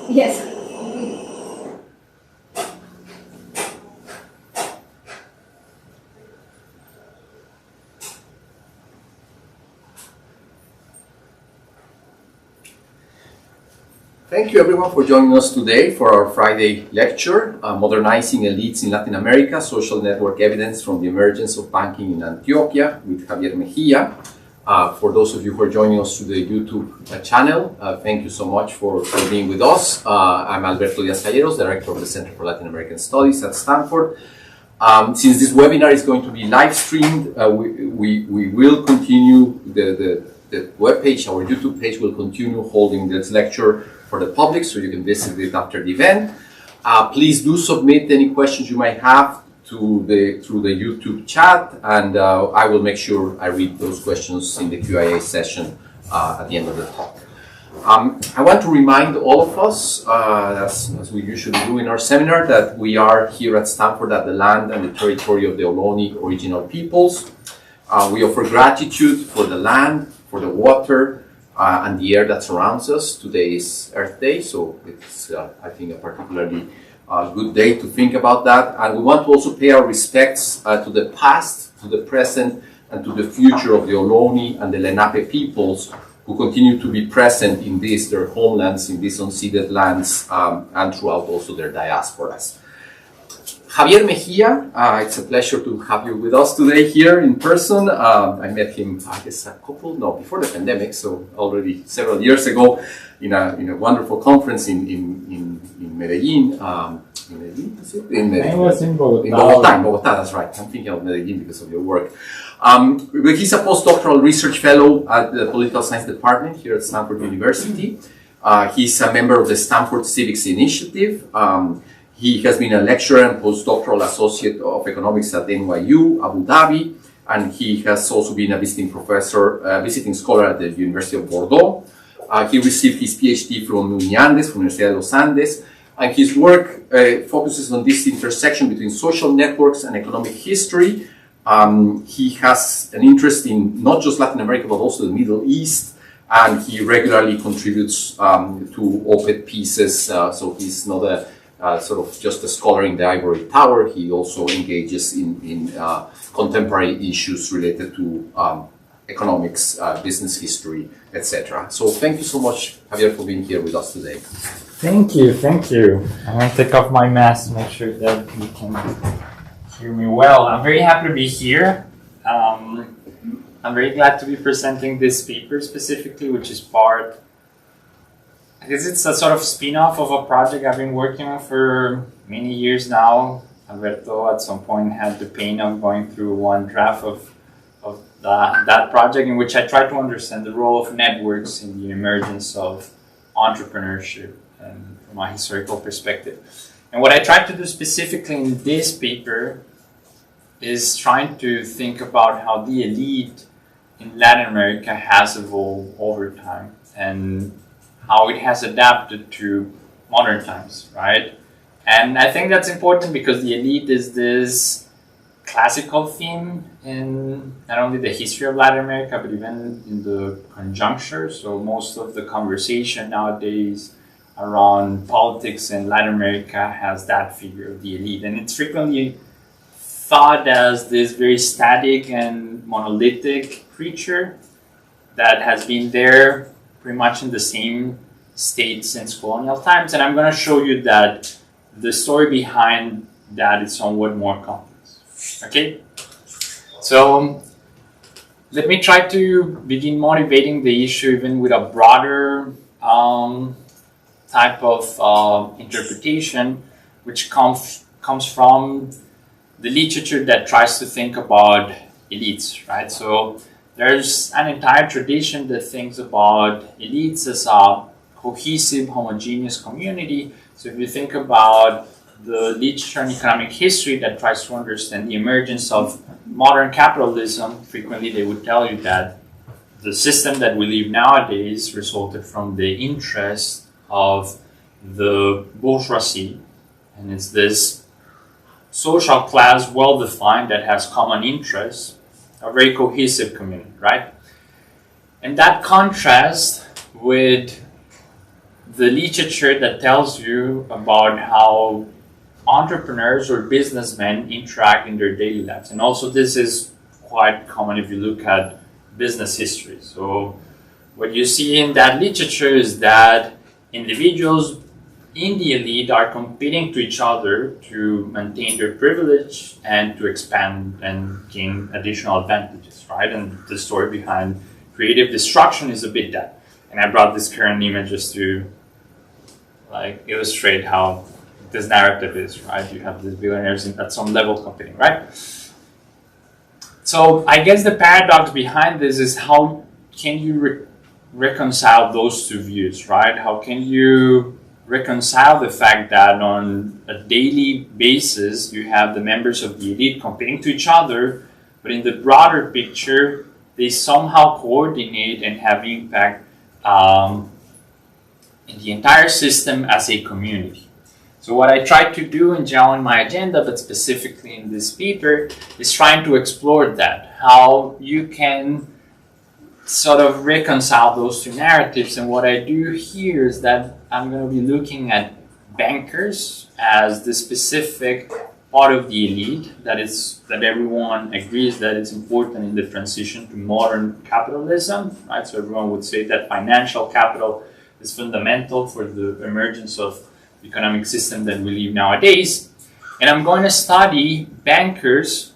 Yes. Thank you everyone for joining us today for our Friday lecture, Modernizing Elites in Latin America, Social Network Evidence from the Emergence of Banking in Antioquia with Javier Mejia. For those of you who are joining us through the YouTube channel, thank you so much for being with us. I'm Alberto Diaz-Calleros, Director of the Center for Latin American Studies at Stanford. Since this webinar is going to be live streamed, we will continue the webpage, our YouTube page will continue holding this lecture for the public, so you can visit it after the event. Please do submit any questions you might have through the YouTube chat, and I will make sure I read those questions in the Q&A session at the end of the talk. I want to remind all of us, as we usually do in our seminar, that we are here at Stanford at the land and the territory of the Ohlone original peoples. We offer gratitude for the land, for the water, and the air that surrounds us. Today is Earth Day, so it's, I think, a particularly good day to think about that. And we want to also pay our respects to the past, to the present, and to the future of the Ohlone and the Lenape peoples who continue to be present in their homelands, in these unceded lands, and throughout also their diasporas. Javier Mejia, it's a pleasure to have you with us today here in person. I met him, I guess, before the pandemic, so already several years ago, in a wonderful conference in Medellin. I was in Bogotá. In Bogotá, that's right. I'm thinking of Medellin because of your work. But he's a postdoctoral research fellow at the Political Science Department here at Stanford University. He's a member of the Stanford Civics Initiative. He has been a lecturer and postdoctoral associate of economics at NYU, Abu Dhabi, and he has also been a visiting scholar at the University of Bordeaux. He received his PhD from UNIANDES, from Universidad de los Andes, and his work focuses on this intersection between social networks and economic history. He has an interest in not just Latin America, but also the Middle East, and he regularly contributes to op-ed pieces, so he's not a sort of just a scholar in the ivory tower. He also engages in contemporary issues related to economics, business history, etc. So thank you so much, Javier, for being here with us today. Thank you. I'm going to take off my mask to make sure that you can hear me well. I'm very happy to be here. I'm very glad to be presenting this paper specifically, which is part, I guess it's a sort of spin-off of a project I've been working on for many years now. Alberto at some point had the pain of going through one draft of that project in which I tried to understand the role of networks in the emergence of entrepreneurship and from a historical perspective. And what I tried to do specifically in this paper is trying to think about how the elite in Latin America has evolved over time and how it has adapted to modern times, right? And I think that's important because the elite is this classical theme in not only the history of Latin America, but even in the conjuncture. So most of the conversation nowadays around politics in Latin America has that figure of the elite. And it's frequently thought as this very static and monolithic creature that has been there pretty much in the same state since colonial times, and I'm going to show you that the story behind that is somewhat more complex. Okay, so let me try to begin motivating the issue even with a broader type of interpretation, which comes from the literature that tries to think about elites, right? So there's an entire tradition that thinks about elites as a cohesive, homogeneous community. So if you think about the literature and economic history that tries to understand the emergence of modern capitalism, frequently they would tell you that the system that we live nowadays resulted from the interest of the bourgeoisie, and it's this social class, well-defined, that has common interests, a very cohesive community, right? And that contrast with the literature that tells you about how entrepreneurs or businessmen interact in their daily lives. And also this is quite common if you look at business history. So what you see in that literature is that individuals in the elite are competing to each other to maintain their privilege and to expand and gain additional advantages, right? And the story behind creative destruction is a bit that. And I brought this current image just to illustrate how this narrative is, right? You have these billionaires at some level competing, right? So I guess the paradox behind this is how can you reconcile those two views, right? How can you reconcile the fact that on a daily basis you have the members of the elite competing to each other, but in the broader picture they somehow coordinate and have impact in the entire system as a community. So what I try to do in general in my agenda, but specifically in this paper, is trying to explore that, how you can sort of reconcile those two narratives. And what I do here is that I'm going to be looking at bankers as the specific part of the elite that everyone agrees that it's important in the transition to modern capitalism, right? So everyone would say that financial capital is fundamental for the emergence of the economic system that we live nowadays. And I'm going to study bankers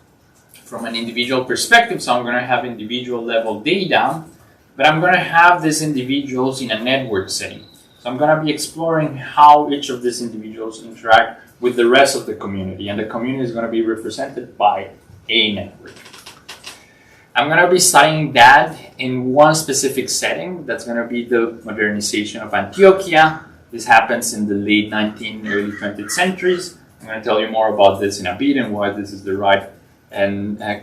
from an individual perspective, so I'm going to have individual level data, but I'm going to have these individuals in a network setting. So I'm going to be exploring how each of these individuals interact with the rest of the community, and the community is going to be represented by a network. I'm going to be studying that in one specific setting. That's going to be the modernization of Antioquia. This happens in the late 19th, early 20th centuries. I'm going to tell you more about this in a bit and why this is the right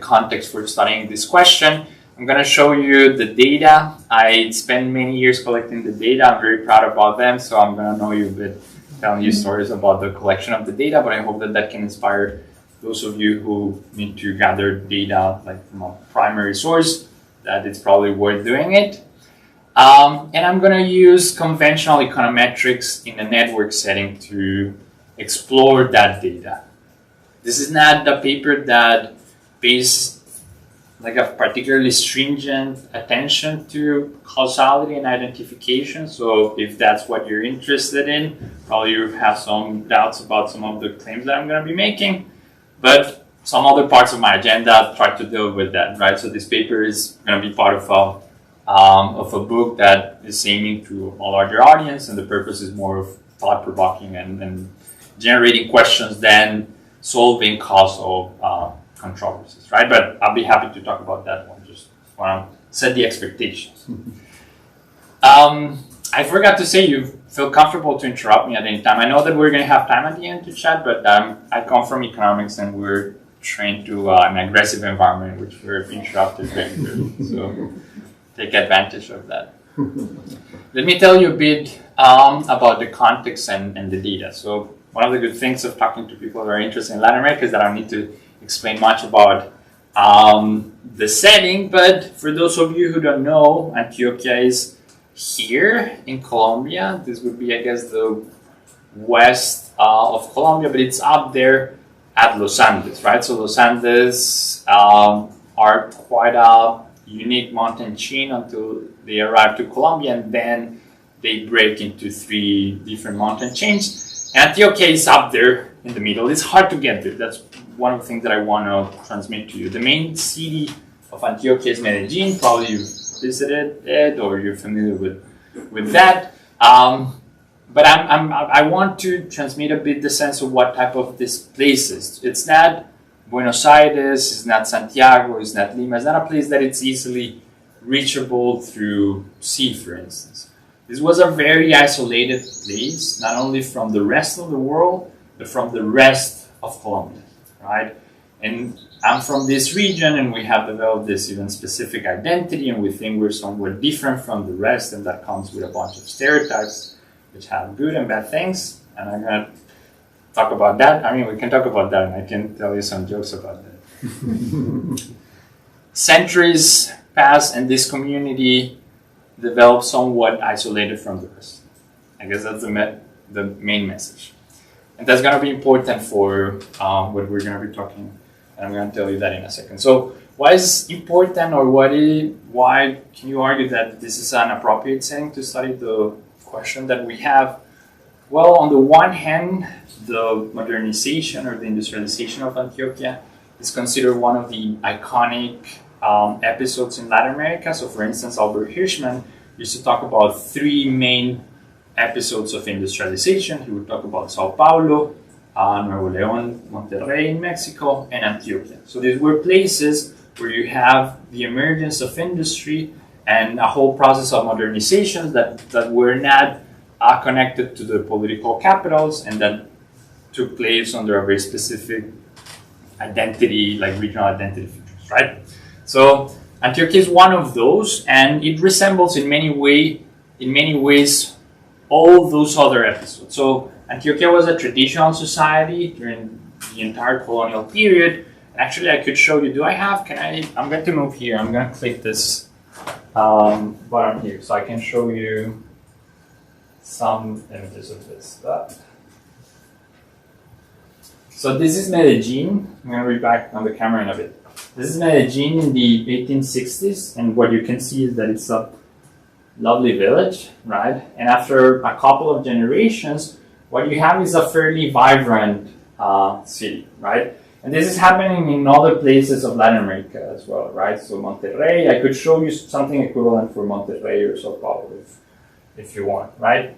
context for studying this question. I'm going to show you the data. I spent many years collecting the data. I'm very proud about them, so I'm going to know you a bit, telling you stories about the collection of the data, but I hope that that can inspire those of you who need to gather data from a primary source, that it's probably worth doing it. And I'm going to use conventional econometrics in a network setting to explore that data. This is not a paper that pays a particularly stringent attention to causality and identification. So if that's what you're interested in, probably you have some doubts about some of the claims that I'm going to be making. But some other parts of my agenda try to deal with that, right? So this paper is going to be part of a book that is aiming to a larger audience, and the purpose is more of thought-provoking and generating questions than solving causal controversies, right? But I'll be happy to talk about that one. Just want to set the expectations. I forgot to say, you feel comfortable to interrupt me at any time. I know that we're going to have time at the end to chat, but I come from economics and we're trained to an aggressive environment, which we're interrupted regularly. So take advantage of that. Let me tell you a bit about the context and the data. So one of the good things of talking to people who are interested in Latin America is that I don't need to explain much about the setting, but for those of you who don't know, Antioquia is here in Colombia. This would be, I guess, the west of Colombia, but it's up there at Los Andes, right? So Los Andes are quite a unique mountain chain until they arrive to Colombia, and then they break into 3 different mountain chains. Antioquia is up there in the middle. It's hard to get there. That's one of the things that I want to transmit to you. The main city of Antioquia is Medellin. Probably you've visited it or you're familiar with that. But I want to transmit a bit the sense of what type of this place is. It's not Buenos Aires, it's not Santiago, it's not Lima. It's not a place that it's easily reachable through sea, for instance. This was a very isolated place, not only from the rest of the world, but from the rest of Colombia, right? And I'm from this region, and we have developed this even specific identity, and we think we're somewhat different from the rest, and that comes with a bunch of stereotypes, which have good and bad things. And I'm going to talk about that. I mean, we can talk about that, and I can tell you some jokes about that. Centuries passed, and this community developed somewhat isolated from the rest. I guess that's the main message. And that's going to be important for what we're going to be talking, and I'm going to tell you that in a second. So why is it important, or why can you argue that this is an appropriate setting to study the question that we have? Well, on the one hand, the modernization or the industrialization of Antioquia is considered one of the iconic episodes in Latin America. So for instance, Albert Hirschman used to talk about three main episodes of industrialization. He would talk about Sao Paulo, Nuevo León, Monterrey in Mexico, and Antioquia. So these were places where you have the emergence of industry and a whole process of modernizations that were not connected to the political capitals and that took place under a very specific identity, like regional identity features, right? So Antioquia is one of those, and it resembles in many ways all those other episodes. So Antioquia was a traditional society during the entire colonial period. Actually, I could show you. I'm going to move here. I'm going to click this button here so I can show you some images of this. So this is Medellin. I'm going to read back on the camera in a bit. This is Medellin in the 1860s, and what you can see is that it's a lovely village, right? And after a couple of generations, what you have is a fairly vibrant city, right? And this is happening in other places of Latin America as well, right? So Monterrey, I could show you something equivalent for Monterrey or Sao Paulo if you want, right?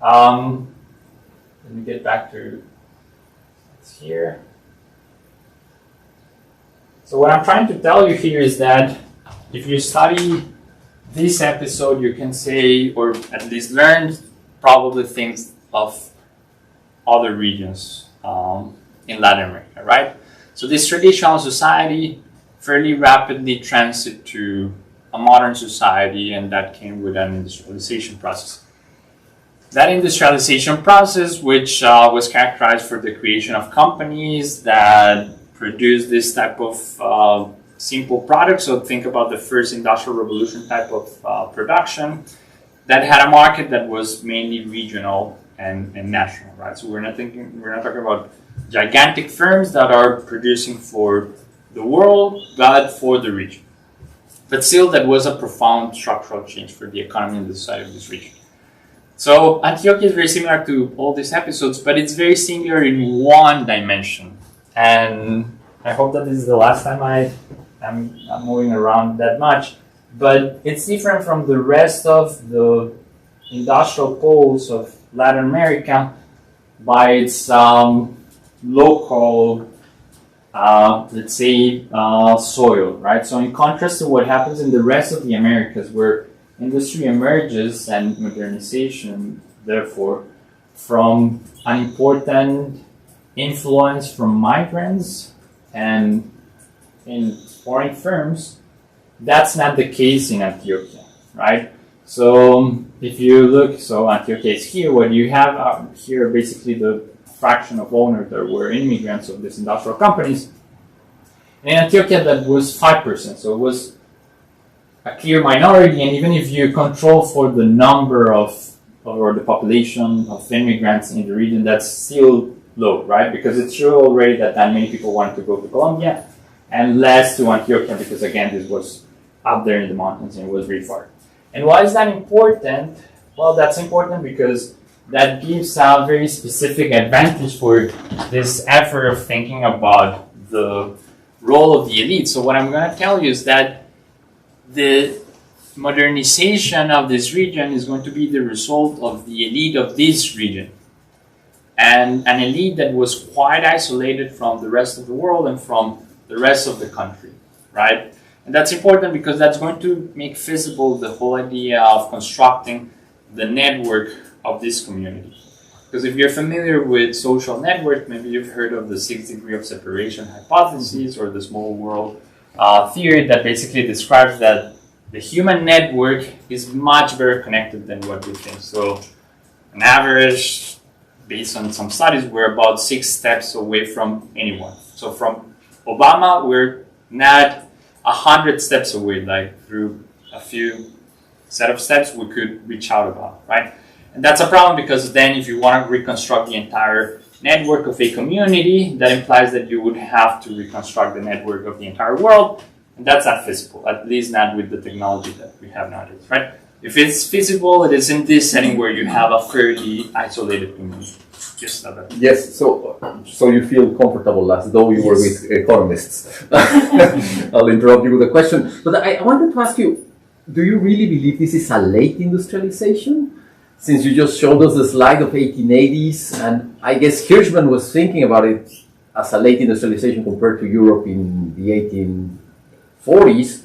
Let me get back to here. So what I'm trying to tell you here is that if you study this episode, you can say, or at least learn, probably things of other regions in Latin America, right? So this traditional society fairly rapidly transited to a modern society, and that came with an industrialization process. That industrialization process, which was characterized for the creation of companies that produce this type of simple products. So think about the first industrial revolution type of production that had a market that was mainly regional and national, right? So we're not talking about gigantic firms that are producing for the world, but for the region. But still, that was a profound structural change for the economy and the society of this region. So Antioquia is very similar to all these episodes, but it's very similar in one dimension. And I hope that this is the last time I'm moving around that much. But it's different from the rest of the industrial poles of Latin America by its local, let's say, soil, right? So in contrast to what happens in the rest of the Americas, where industry emerges and modernization, therefore, from an important influence from migrants and in foreign firms, that's not the case in Antioquia, right? So if you look, so Antioquia is here. What you have here, basically the fraction of owners that were immigrants of these industrial companies. In Antioquia, that was 5%. So it was a clear minority. And even if you control for the number or the population of immigrants in the region, that's still low, right? Because it's true already that many people wanted to go to Colombia and less to Antioquia because, again, this was up there in the mountains and it was very far. And why is that important? Well, that's important because that gives a very specific advantage for this effort of thinking about the role of the elite. So what I'm going to tell you is that the modernization of this region is going to be the result of the elite of this region. And an elite that was quite isolated from the rest of the world and from the rest of the country, right? And that's important because that's going to make visible the whole idea of constructing the network of this community. Because if you're familiar with social network, maybe you've heard of the 6 degrees of separation hypothesis or the small world theory that basically describes that the human network is much better connected than what we think. So an average, based on some studies, we're about 6 steps away from anyone. So from Obama, we're not 100 steps away, like through a few set of steps we could reach out about, right? And that's a problem because then if you want to reconstruct the entire network of a community, that implies that you would have to reconstruct the network of the entire world, and that's not feasible, at least not with the technology that we have nowadays, right? If it's feasible, it is in this setting where you have a fairly isolated community. Just that. Yes, so you feel comfortable as though you were with economists. I'll interrupt you with a question, but I wanted to ask you, do you really believe this is a late industrialization? Since you just showed us the slide of 1880s, and I guess Hirschman was thinking about it as a late industrialization compared to Europe in the 1840s,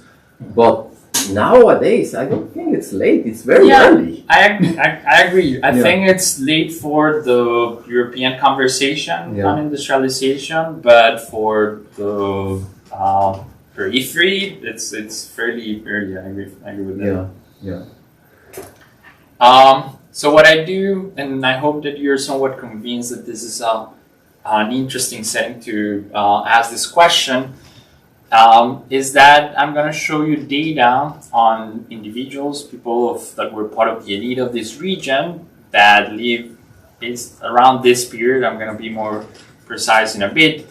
but nowadays I don't think it's late, it's very early. I agree. I think it's late for the European conversation on industrialization, but for the periphery, it's fairly early. I agree with that. So what I do, and I hope that you're somewhat convinced that this is an interesting setting to ask this question, is that I'm going to show you data on individuals, people that were part of the elite of this region that live around this period. I'm going to be more precise in a bit.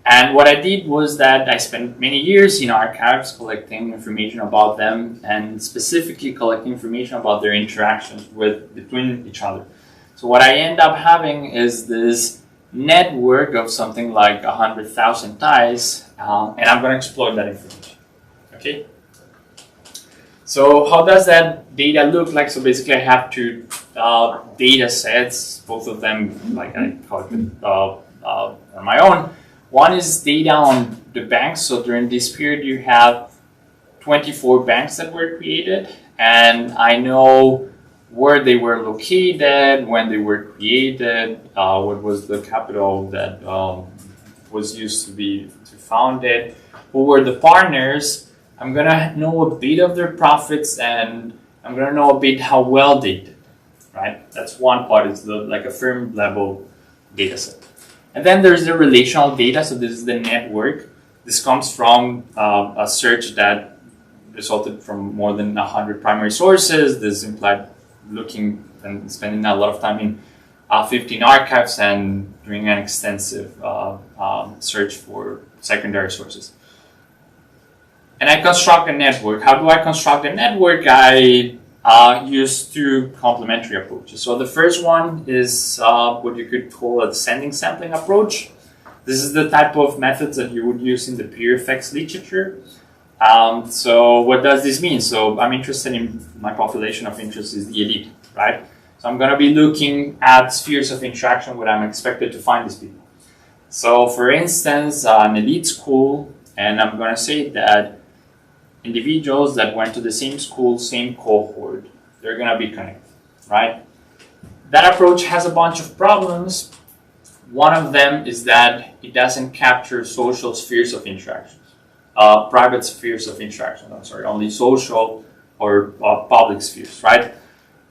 And what I did was that I spent many years in archives collecting information about them and specifically collecting information about their interactions between each other. So what I end up having is this network of something like 100,000 ties, and I'm going to exploit that information. Okay? So how does that data look like? So basically I have two data sets, both of them, like I call it on my own. One is data on the banks. So during this period, you have 24 banks that were created, and I know where they were located, when they were created, what was the capital that was used to found it, who were the partners. I'm gonna know a bit of their profits, and I'm gonna know a bit how well they did. Right? That's one part. It's like a firm level data set. And then there's the relational data. So this is the network. This comes from a search that resulted from more than 100 primary sources. This implied looking and spending a lot of time in 15 archives and doing an extensive search for secondary sources. And I construct a network. How do I construct a network? I use two complementary approaches. So the first one is what you could call a descending sampling approach. This is the type of methods that you would use in the peer effects literature. So what does this mean? So I'm interested in, my population of interest is the elite, right? So I'm going to be looking at spheres of interaction where I'm expected to find these people. So for instance, an elite school, and I'm going to say that individuals that went to the same school, same cohort, they're going to be connected, right? That approach has a bunch of problems. One of them is that it doesn't capture social spheres of interactions, private spheres of interaction, only social or public spheres, right?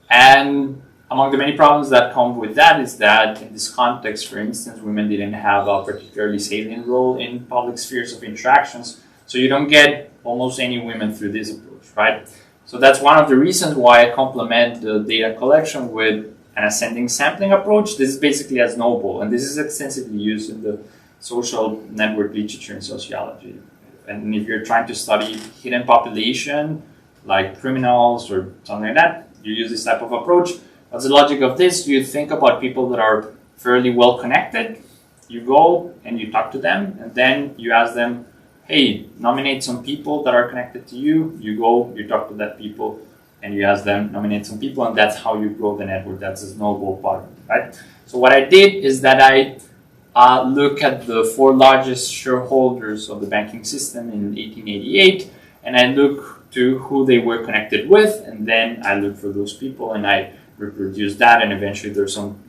And among the many problems that come with that is that in this context, for instance, women didn't have a particularly salient role in public spheres of interactions, so you don't get almost any women through this approach, right? So that's one of the reasons why I complement the data collection with an ascending sampling approach. This is basically a snowball, and this is extensively used in the social network literature in sociology. And if you're trying to study hidden population, like criminals or something like that, you use this type of approach. What's the logic of this? You think about people that are fairly well connected. You go and you talk to them, and then you ask them, hey, nominate some people that are connected to you. You go, you talk to that people, and you ask them, nominate some people, and that's how you grow the network. That's a snowball pattern, right? So what I did is that I look at the 4 largest shareholders of the banking system in 1888, and I look to who they were connected with, and then I look for those people, and I reproduce that, and eventually there's some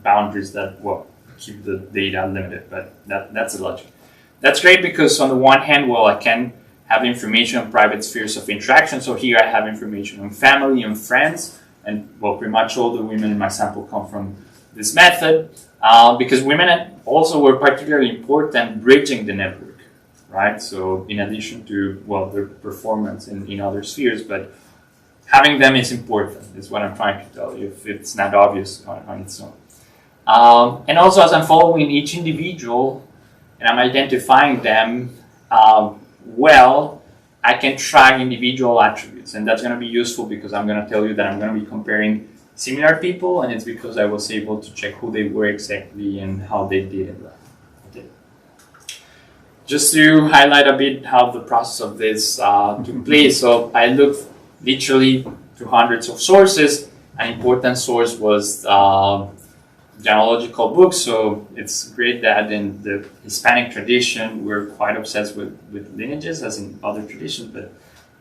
boundaries that, well, keep the data limited, but that's the logic. That's great because on the one hand, well, I can have information on private spheres of interaction. So here I have information on family and friends, and well, pretty much all the women in my sample come from this method, because women also were particularly important bridging the network, right? So in addition to, well, their performance in other spheres, but having them is important, is what I'm trying to tell you, if it's not obvious on its own. And also, as I'm following each individual and I'm identifying them well, I can track individual attributes, and that's going to be useful because I'm going to tell you that I'm going to be comparing similar people, and it's because I was able to check who they were exactly and how they did it. Okay. Just to highlight a bit how the process of this took place, so I looked literally to hundreds of sources. An important source was genealogical books, so it's great that in the Hispanic tradition we're quite obsessed with lineages, as in other traditions, but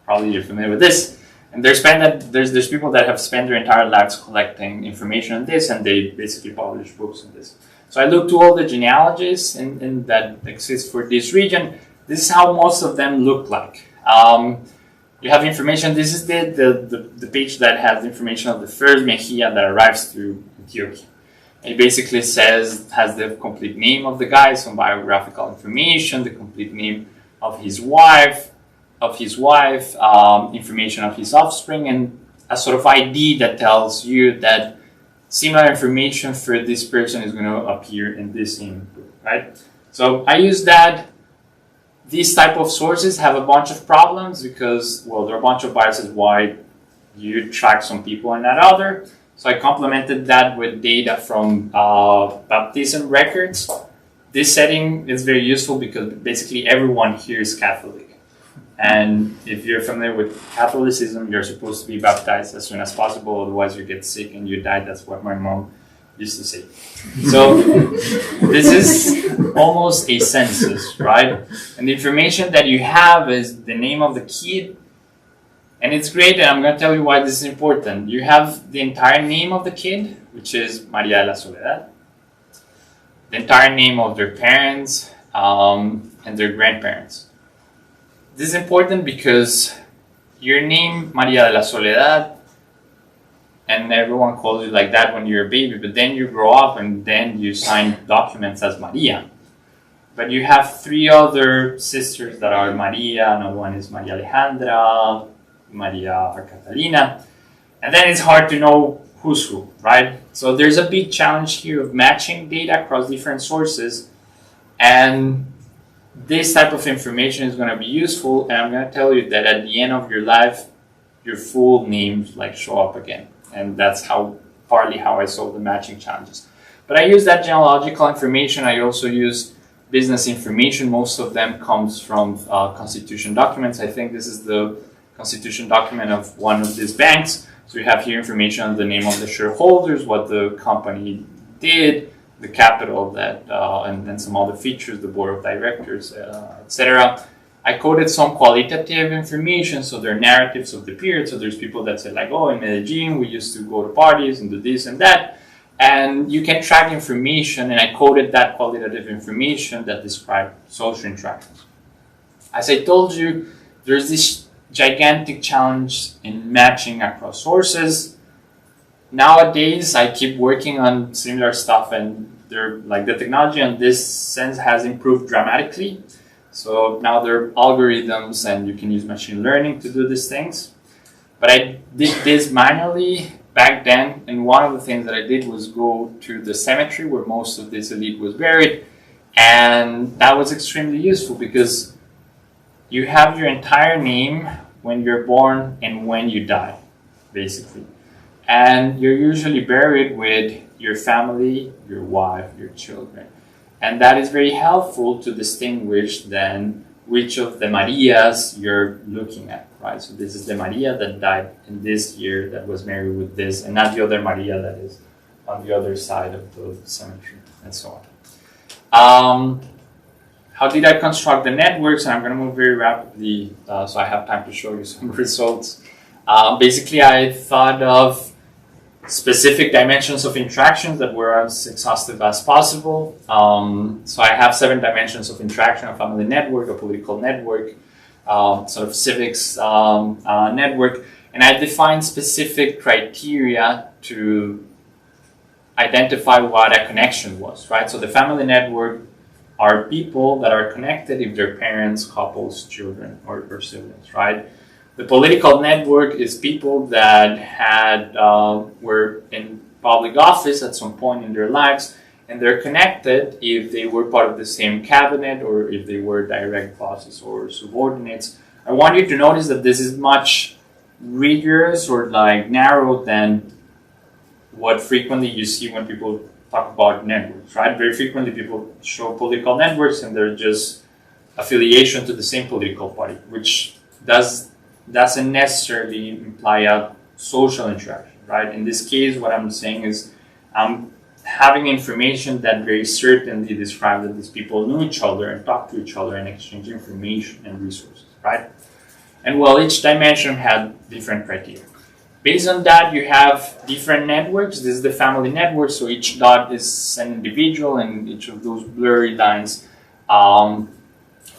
probably you're familiar with this. And there's people that have spent their entire lives collecting information on this, and they basically publish books on this. So I looked to all the genealogies in that exist for this region. This is how most of them look like. You have information. This is the page that has information of the first Mejia that arrives through Antioquia. It basically has the complete name of the guy, some biographical information, the complete name of his wife, information of his offspring, and a sort of ID that tells you that similar information for this person is going to appear in this name, right? So I use that. These type of sources have a bunch of problems because, well, there are a bunch of biases why you track some people and not other. So I complemented that with data from baptism records. This setting is very useful because basically everyone here is Catholic. And if you're familiar with Catholicism, you're supposed to be baptized as soon as possible, otherwise you get sick and you die. That's what my mom used to say. So this is almost a census, right? And the information that you have is the name of the kid. And it's great, and I'm going to tell you why this is important. You have the entire name of the kid, which is María de la Soledad, the entire name of their parents and their grandparents. This is important because your name, María de la Soledad, and everyone calls you like that when you're a baby, but then you grow up and then you sign documents as María. But you have three other sisters that are María, another one is María Alejandra, María Catalina, and then it's hard to know who's who, right? So there's a big challenge here of matching data across different sources, and this type of information is going to be useful, and I'm going to tell you that at the end of your life, your full names show up again, and that's partly how I solve the matching challenges. But I use that genealogical information. I also use business information. Most of them comes from constitution documents. I think this is the constitution document of one of these banks. So you have here information on the name of the shareholders, what the company did, the capital that, and then some other features, the board of directors, etc. I coded some qualitative information, so they're narratives of the period. So there's people that say in Medellin, we used to go to parties and do this and that. And you can track information, and I coded that qualitative information that described social interactions. As I told you, there's this gigantic challenge in matching across sources. Nowadays, I keep working on similar stuff, and the technology on this sense has improved dramatically. So now there are algorithms, and you can use machine learning to do these things. But I did this manually back then, and one of the things that I did was go to the cemetery where most of this elite was buried, and that was extremely useful because you have your entire name when you're born and when you die, basically. And you're usually buried with your family, your wife, your children. And that is very helpful to distinguish then which of the Marias you're looking at, right? So this is the Maria that died in this year that was married with this, and not the other Maria that is on the other side of the cemetery, and so on. How did I construct the networks? And I'm going to move very rapidly so I have time to show you some results. Basically, I thought of specific dimensions of interactions that were as exhaustive as possible. So I have 7 dimensions of interaction: a family network, a political network, sort of civics network. And I defined specific criteria to identify what a connection was, right? So the family network are people that are connected if they're parents, couples, children, or siblings, right? The political network is people that were in public office at some point in their lives, and they're connected if they were part of the same cabinet or if they were direct bosses or subordinates. I want you to notice that this is much rigorous or like narrow than what frequently you see when people talk about networks, right? Very frequently people show political networks and they're just affiliation to the same political party, which doesn't necessarily imply a social interaction, right? In this case, what I'm saying is I'm having information that very certainly describes that these people knew each other and talked to each other and exchange information and resources, right? And well, each dimension had different criteria. Based on that, you have different networks. This is the family network, so each dot is an individual, and each of those blurry lines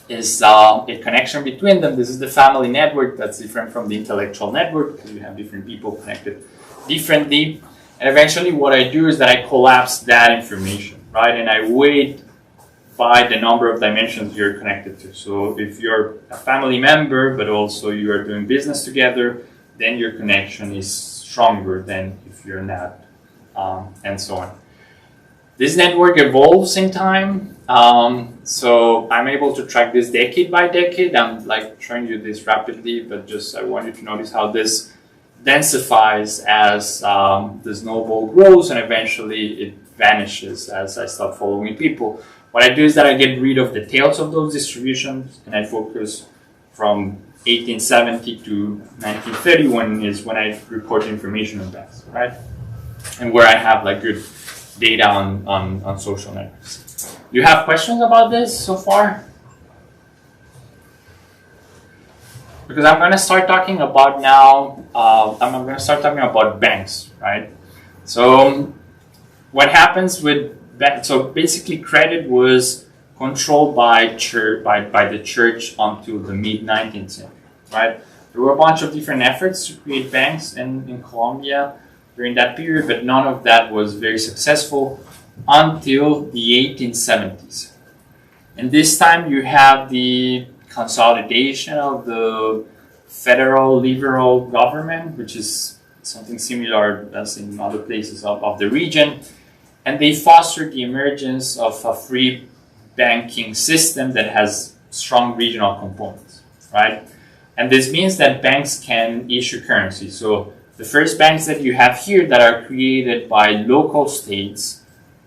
is a connection between them. This is the family network that's different from the intellectual network because you have different people connected differently. And eventually what I do is that I collapse that information, right? And I weight by the number of dimensions you're connected to. So if you're a family member, but also you are doing business together, then your connection is stronger than if you're not, and so on. This network evolves in time. So I'm able to track this decade by decade. I'm like showing you this rapidly, but just I want you to notice how this densifies as the snowball grows and eventually it vanishes as I start following people. What I do is that I get rid of the tails of those distributions and I focus from 1870 to 1931 is when I record information on that, right? And where I have like good data on social networks. You have questions about this so far? Because I'm going to start talking about now, I'm going to start talking about banks, right? So what happens with banks, so basically credit was controlled by the church until the mid-19th century, right? There were a bunch of different efforts to create banks in Colombia during that period, but none of that was very successful until the 1870s. And this time you have the consolidation of the federal liberal government, which is something similar as in other places of the region. And they fostered the emergence of a free banking system that has strong regional components, right? And this means that banks can issue currency. So the first banks that you have here that are created by local states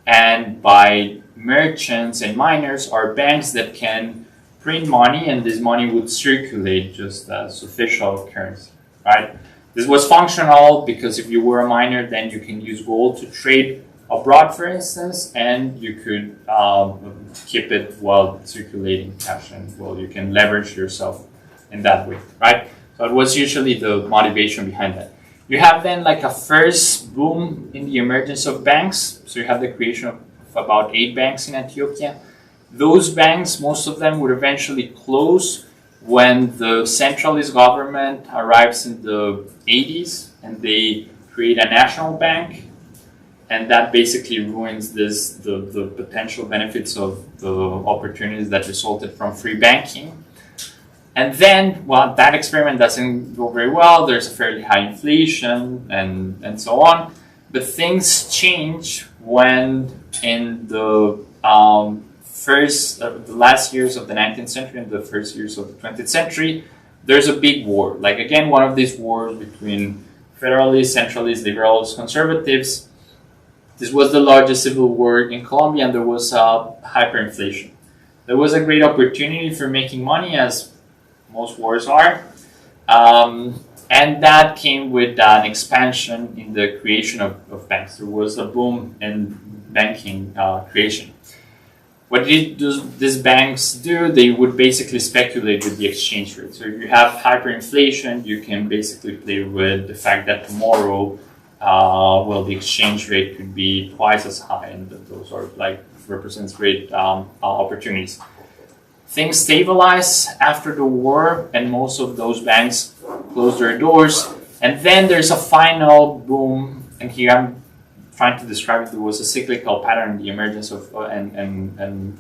and by merchants and miners are banks that can print money, and this money would circulate just as official currency, right? This was functional because if you were a miner, then you can use gold to trade abroad, for instance, and you could keep it while circulating cash, and well, you can leverage yourself in that way, right? So it was usually the motivation behind that. You have then like a first boom in the emergence of banks. So you have the creation of about 8 banks in Antioquia. Those banks, most of them would eventually close when the centralist government arrives in the 80s and they create a national bank. And that basically ruins the potential benefits of the opportunities that resulted from free banking. And then, well, that experiment doesn't go very well. There's a fairly high inflation and so on. But things change when in the the last years of the 19th century and the first years of the 20th century, there's a big war. Like again, one of these wars between federalists, centralists, liberals, conservatives. This was the largest civil war in Colombia, and there was hyperinflation. There was a great opportunity for making money, as most wars are, and that came with an expansion in the creation of banks. There was a boom in banking creation. What did these banks do? They would basically speculate with the exchange rate. So if you have hyperinflation, you can basically play with the fact that tomorrow, the exchange rate could be twice as high, and those are like represents great opportunities. Things stabilize after the war, and most of those banks close their doors. And then there's a final boom, and here I'm trying to describe it. There was a cyclical pattern, the emergence of and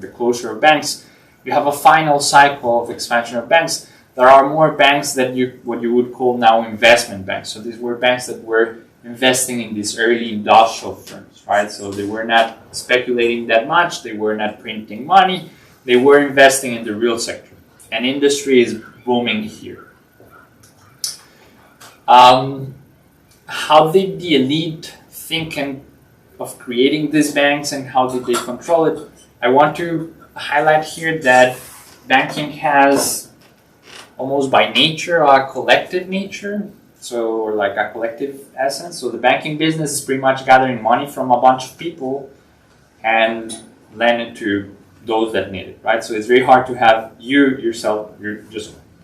the closure of banks. You have a final cycle of expansion of banks. there are more banks that what you would call now investment banks. So these were banks that were investing in these early industrial firms, right? So they were not speculating that much. They were not printing money. They were investing in the real sector. And industry is booming here. How did the elite think of creating these banks and how did they control it? I want to highlight here that banking has almost by nature a collective nature, so like a collective essence. So the banking business is pretty much gathering money from a bunch of people and lending to those that need it, right? So it's very hard to have yourself,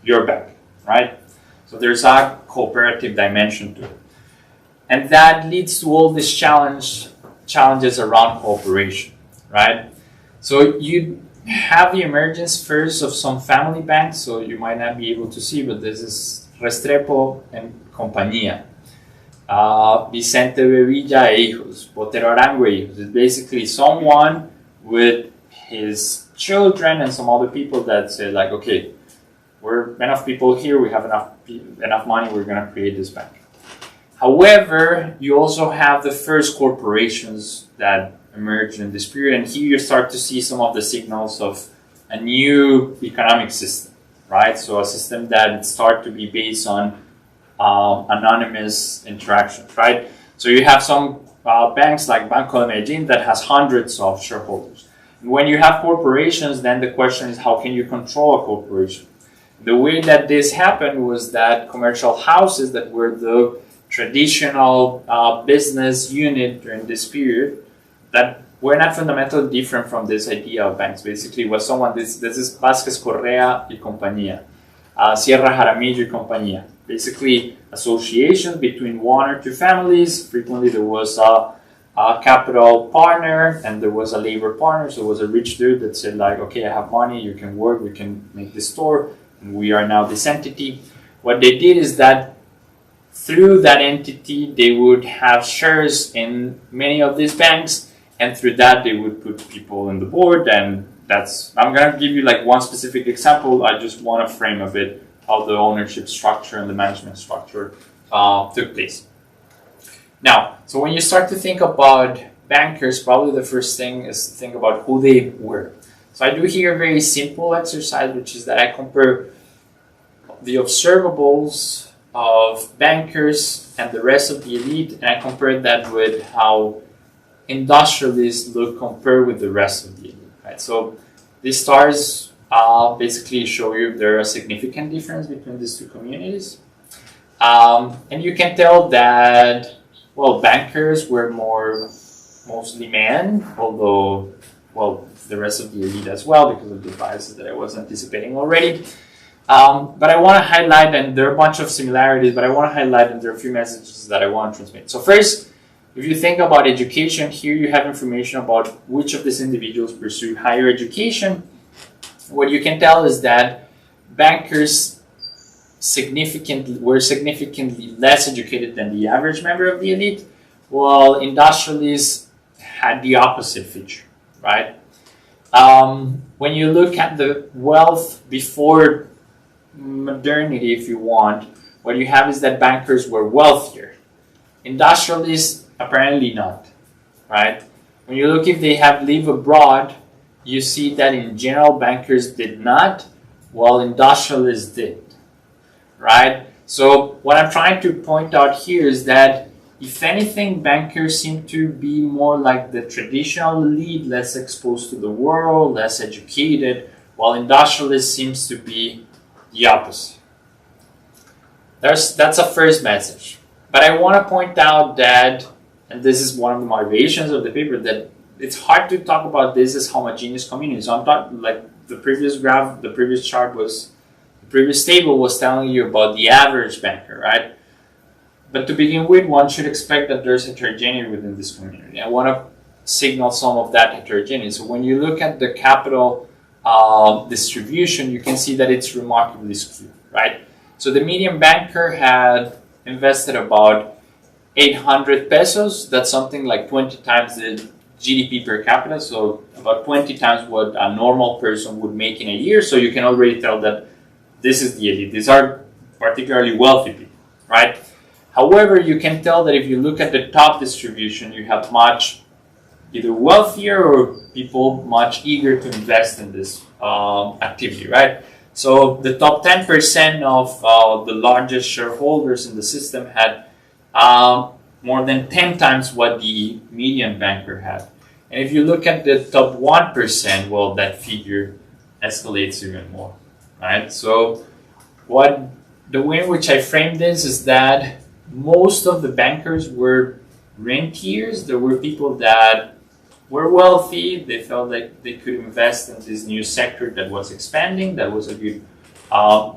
your bank, right? So there's a cooperative dimension to it. And that leads to all these challenges around cooperation, right? So you have the emergence first of some family banks, so you might not be able to see, but this is Restrepo and Compañía. Vicente Bebilla e Hijos, Botero Arango e Hijos. It's basically someone with his children and some other people that say like, okay, we're enough people here, we have enough money, we're going to create this bank. However, you also have the first corporations that emerged in this period, and here you start to see some of the signals of a new economic system, right? So a system that starts to be based on anonymous interactions, right? So you have some banks like Banco de Medellín that has hundreds of shareholders. And when you have corporations, then the question is how can you control a corporation? The way that this happened was that commercial houses that were the traditional business unit during this period that were not fundamentally different from this idea of banks. Basically, was someone, this is Vázquez Correa y Compañía, Sierra Jaramillo y Compañía. Basically, associations between one or two families. Frequently, there was a capital partner and there was a labor partner. So it was a rich dude that said like, okay, I have money, you can work, we can make this store, and we are now this entity. What they did is that through that entity, they would have shares in many of these banks, and through that, they would put people in the board. And I'm going to give you like one specific example. I just want to frame a bit how the ownership structure and the management structure took place. Now, so when you start to think about bankers, probably the first thing is to think about who they were. So I do here a very simple exercise, which is that I compare the observables of bankers and the rest of the elite, and I compare that with how industrialists look compared with the rest of the elite. Right? So these stars basically show you there are a significant difference between these two communities. And you can tell that, well, bankers were mostly men, although, well, the rest of the elite as well, because of the biases that I was anticipating already. But I want to highlight, and there are a bunch of similarities, but I want to highlight, and there are a few messages that I want to transmit. So first, if you think about education, here you have information about which of these individuals pursue higher education. What you can tell is that bankers were significantly less educated than the average member of the elite, while industrialists had the opposite feature, right? When you look at the wealth before modernity, if you want, what you have is that bankers were wealthier. Industrialists, apparently not, right? When you look if they have lived abroad, you see that in general bankers did not, while industrialists did, right? So what I'm trying to point out here is that if anything, bankers seem to be more like the traditional elite, less exposed to the world, less educated, while industrialists seems to be the opposite. That's a first message. But I want to point out that, and this is one of the motivations of the paper, that it's hard to talk about this as homogeneous communities. So I'm talking like the previous graph, the previous chart was, the previous table was telling you about the average banker, right? But to begin with, one should expect that there's heterogeneity within this community. I want to signal some of that heterogeneity. So when you look at the capital distribution, you can see that it's remarkably skewed, right? So the median banker had invested about 800 pesos. That's something like 20 times the GDP per capita, so about 20 times what a normal person would make in a year. So you can already tell that this is the elite. These are particularly wealthy people, right? However, you can tell that if you look at the top distribution, you have much either wealthier or people much eager to invest in this activity, right? So the top 10% of the largest shareholders in the system had more than 10 times what the median banker had. And if you look at the top 1%, well, that figure escalates even more, right? So the way in which I frame this is that most of the bankers were rentiers. There were people that were wealthy. They felt like they could invest in this new sector that was expanding, that was a good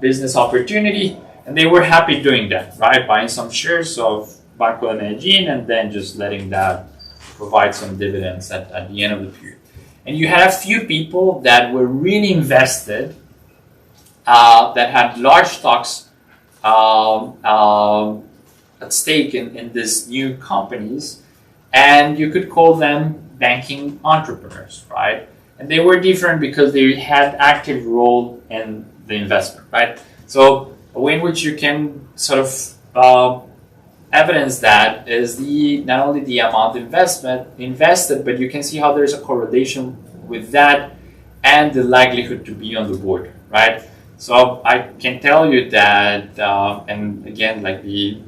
business opportunity, and they were happy doing that, right? Buying some shares of Banco de Medellin and then just letting that provide some dividends at the end of the period. And you had a few people that were really invested, that had large stocks at stake in these new companies, and you could call them banking entrepreneurs, right? And they were different because they had active role in the investment, right? So a way in which you can sort of evidence that is not only the amount invested, but you can see how there's a correlation with that and the likelihood to be on the board, right? So I can tell you that, and again, like be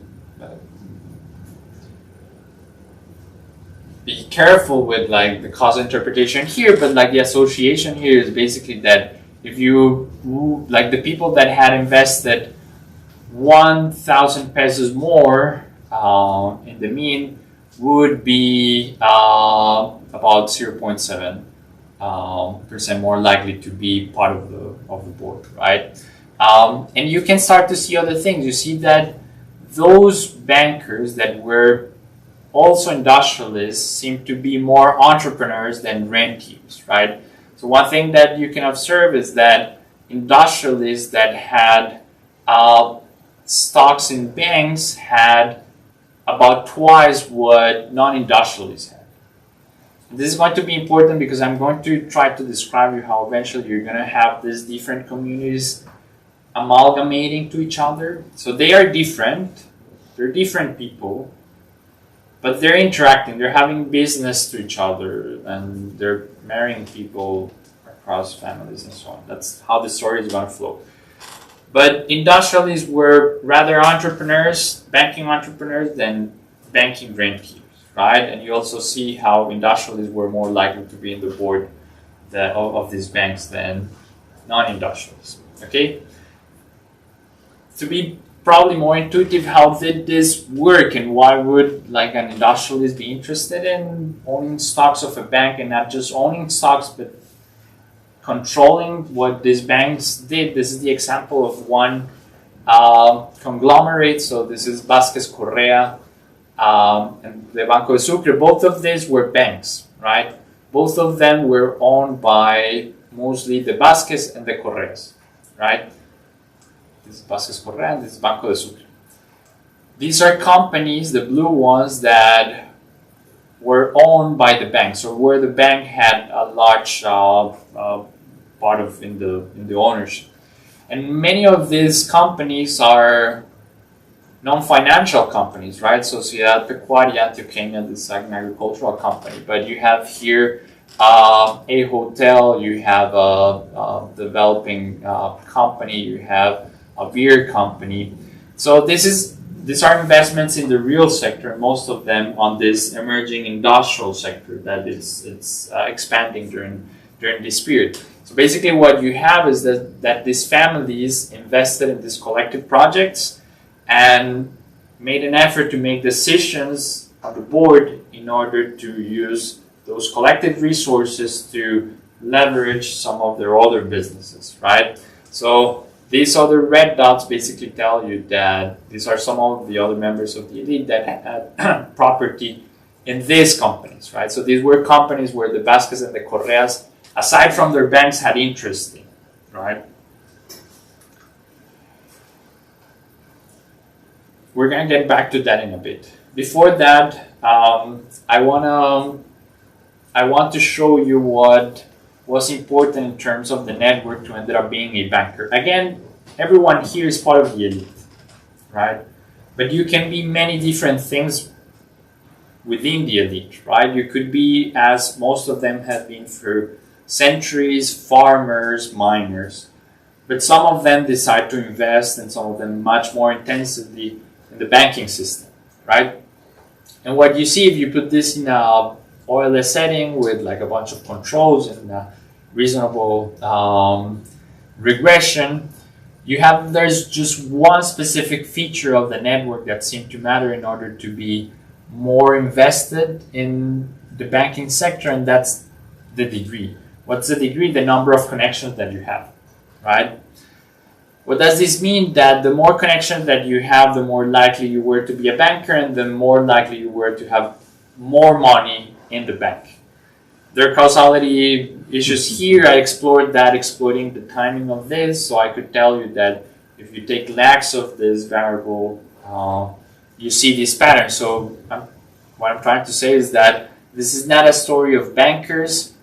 careful with like the causal interpretation here, but like the association here is basically that if you like the people that had invested 1,000 pesos more in the mean would be about 0.7% more likely to be part of the board, right? And you can start to see other things. You see that those bankers that were also industrialists seem to be more entrepreneurs than rentiers, right? So one thing that you can observe is that industrialists that had stocks in banks had about twice what non-industrialists had. This is going to be important because I'm going to try to describe you how eventually you're going to have these different communities amalgamating to each other. So they are different. They're different people, but they're interacting. They're having business to each other, and they're marrying people across families and so on. That's how the story is going to flow. But industrialists were rather entrepreneurs, banking entrepreneurs, than banking rentiers, right? And you also see how industrialists were more likely to be in the board of these banks than non-industrialists, okay? To be probably more intuitive, how did this work, and why would like an industrialist be interested in owning stocks of a bank, and not just owning stocks, but controlling what these banks did? This is the example of one conglomerate. So this is Vasquez Correa and the Banco de Sucre. Both of these were banks, right? Both of them were owned by mostly the Vasquez and the Correas, right? This is Vasquez Correa and this is Banco de Sucre. These are companies, the blue ones, that were owned by the banks, or where the bank had a large part of in the ownership. And many of these companies are non-financial companies, right? Sociedad Pecuaria Antioquia, this is an agricultural company, but you have here a hotel, you have a developing company, you have a beer company. So these are investments in the real sector, most of them on this emerging industrial sector that it's expanding during this period. So basically what you have is that these families invested in these collective projects and made an effort to make decisions on the board in order to use those collective resources to leverage some of their other businesses, right? So these other red dots basically tell you that these are some of the other members of the elite that had property in these companies, right? So these were companies where the Vasquez and the Correas, aside from their banks, had interest in, right? We're going to get back to that in a bit. Before that, I want to show you what was important in terms of the network to end up being a banker. Again, everyone here is part of the elite, right? But you can be many different things within the elite, right? You could be, as most of them have been for centuries, farmers, miners. But some of them decide to invest, and some of them much more intensively in the banking system, right? And what you see if you put this in a OLS setting with like a bunch of controls and a reasonable regression, there's just one specific feature of the network that seemed to matter in order to be more invested in the banking sector, and that's the degree. What's the degree? The number of connections that you have, right? What does this mean? That the more connections that you have, the more likely you were to be a banker, and the more likely you were to have more money in the bank. There are causality issues here. I explored that, exploiting the timing of this, so I could tell you that if you take lags of this variable, you see this pattern. So what I'm trying to say is that this is not a story of bankers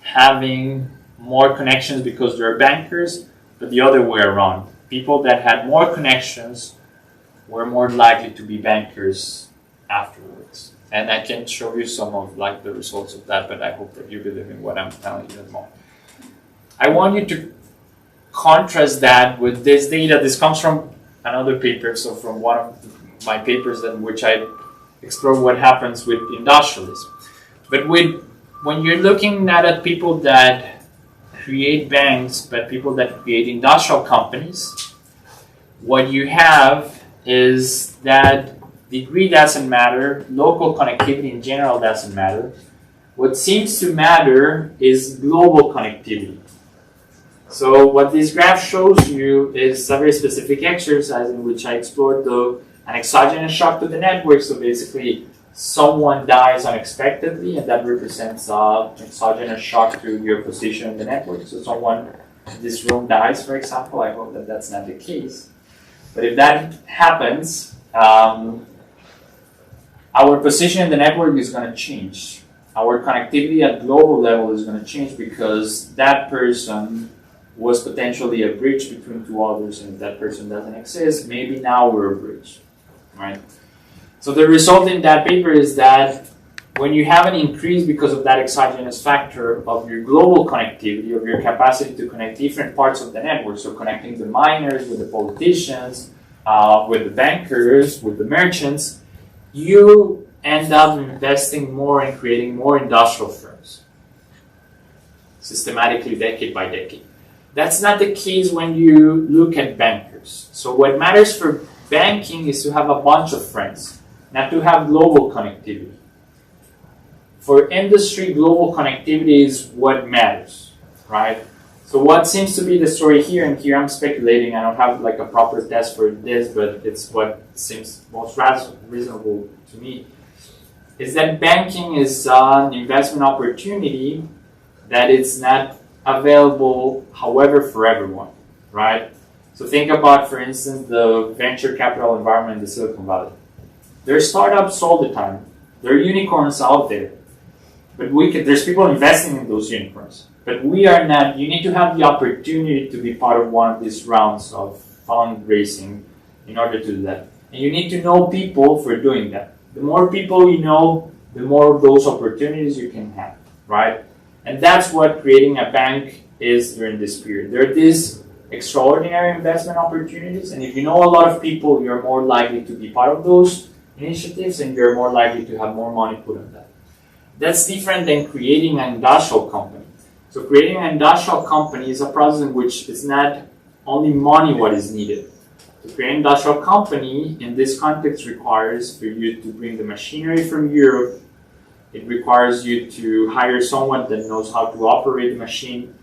having more connections because they're bankers, but the other way around. People that had more connections were more likely to be bankers afterwards. And I can show you some of like the results of that, but I hope that you believe in what I'm telling you at the moment. I want you to contrast that with this data. This comes from another paper, so from one of my papers in which I explore what happens with industrialists. But when you're looking not at people that create banks, but people that create industrial companies, what you have is that degree doesn't matter, local connectivity in general doesn't matter. What seems to matter is global connectivity. So what this graph shows you is a very specific exercise in which I explored an exogenous shock to the network. So basically, someone dies unexpectedly, and that represents an exogenous shock to your position in the network. So someone in this room dies, for example. I hope that that's not the case. But if that happens, our position in the network is going to change. Our connectivity at global level is going to change because that person was potentially a bridge between two others, and if that person doesn't exist, maybe now we're a bridge, right? So the result in that paper is that when you have an increase because of that exogenous factor of your global connectivity, of your capacity to connect different parts of the network, so connecting the miners with the politicians, with the bankers, with the merchants, you end up investing more and creating more industrial firms, systematically decade by decade. That's not the case when you look at bankers. So what matters for banking is to have a bunch of friends, not to have global connectivity. For industry, global connectivity is what matters, right? So what seems to be the story here, and here I'm speculating, I don't have like a proper test for this, but it's what seems most reasonable to me, is that banking is an investment opportunity that it's not available, however, for everyone, right? So think about, for instance, the venture capital environment in the Silicon Valley. There are startups all the time. There are unicorns out there. But there's people investing in those unicorns. But we are not. You need to have the opportunity to be part of one of these rounds of fundraising in order to do that. And you need to know people for doing that. The more people you know, the more of those opportunities you can have, right? And that's what creating a bank is during this period. There are these extraordinary investment opportunities, and if you know a lot of people, you're more likely to be part of those initiatives, and you're more likely to have more money put on that. That's different than creating an industrial company. So creating an industrial company is a process in which it's not only money what is needed. To create an industrial company in this context requires for you to bring the machinery from Europe. It requires you to hire someone that knows how to operate the machine.